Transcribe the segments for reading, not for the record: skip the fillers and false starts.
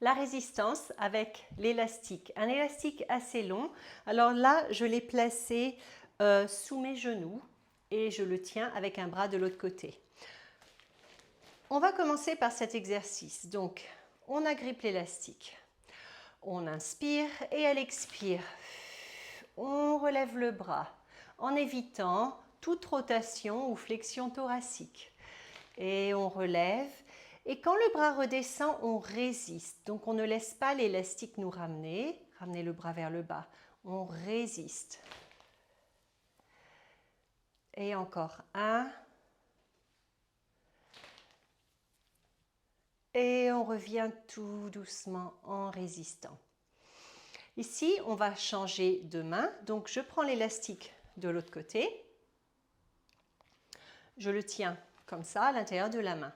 la résistance avec l'élastique. Un élastique assez long. Alors là, je l'ai placé sous mes genoux et je le tiens avec un bras de l'autre côté. On va commencer par cet exercice. Donc, on agrippe l'élastique. On inspire et à l'expire, on relève le bras en évitant toute rotation ou flexion thoracique. Et on relève. Et quand le bras redescend, on résiste. Donc, on ne laisse pas l'élastique nous ramener. Ramener le bras vers le bas. On résiste. Et encore un. Et on revient tout doucement en résistant. Ici, on va changer de main. Donc, je prends l'élastique de l'autre côté. Je le tiens comme ça à l'intérieur de la main.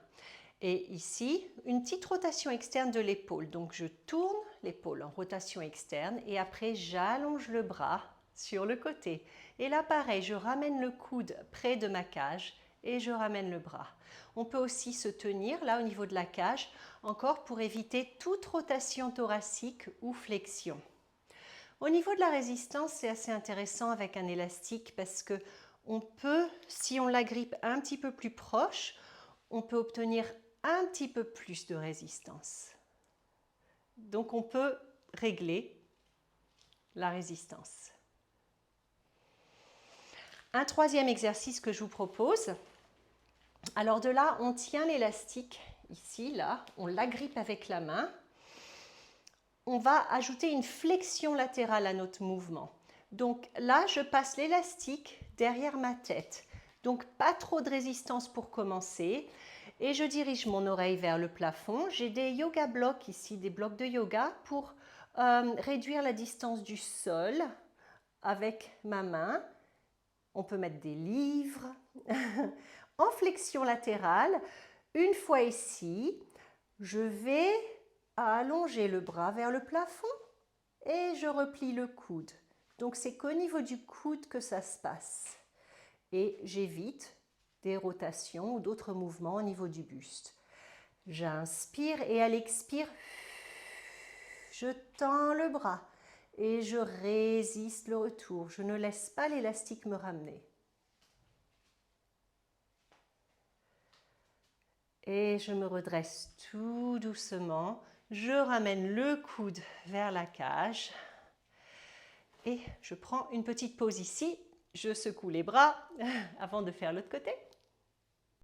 Et ici, une petite rotation externe de l'épaule. Donc, je tourne l'épaule en rotation externe et après, j'allonge le bras sur le côté. Et là, pareil, je ramène le coude près de ma cage et je ramène le bras. On peut aussi se tenir là au niveau de la cage, encore pour éviter toute rotation thoracique ou flexion. Au niveau de la résistance, c'est assez intéressant avec un élastique parce que on peut, si on l'agrippe un petit peu plus proche, on peut obtenir un petit peu plus de résistance. Donc on peut régler la résistance. Un troisième exercice que je vous propose. Alors de là, on tient l'élastique ici, là, on l'agrippe avec la main. On va ajouter une flexion latérale à notre mouvement. Donc là, je passe l'élastique derrière ma tête. Donc pas trop de résistance pour commencer. Et je dirige mon oreille vers le plafond. J'ai des yoga blocs ici, des blocs de yoga pour réduire la distance du sol avec ma main. On peut mettre des livres. En flexion latérale, une fois ici, je vais allonger le bras vers le plafond et je replie le coude. Donc c'est qu'au niveau du coude que ça se passe. Et j'évite des rotations ou d'autres mouvements au niveau du buste. J'inspire et à l'expire, je tends le bras et je résiste le retour. Je ne laisse pas l'élastique me ramener. Et je me redresse tout doucement. Je ramène le coude vers la cage. Et je prends une petite pause ici. Je secoue les bras avant de faire l'autre côté.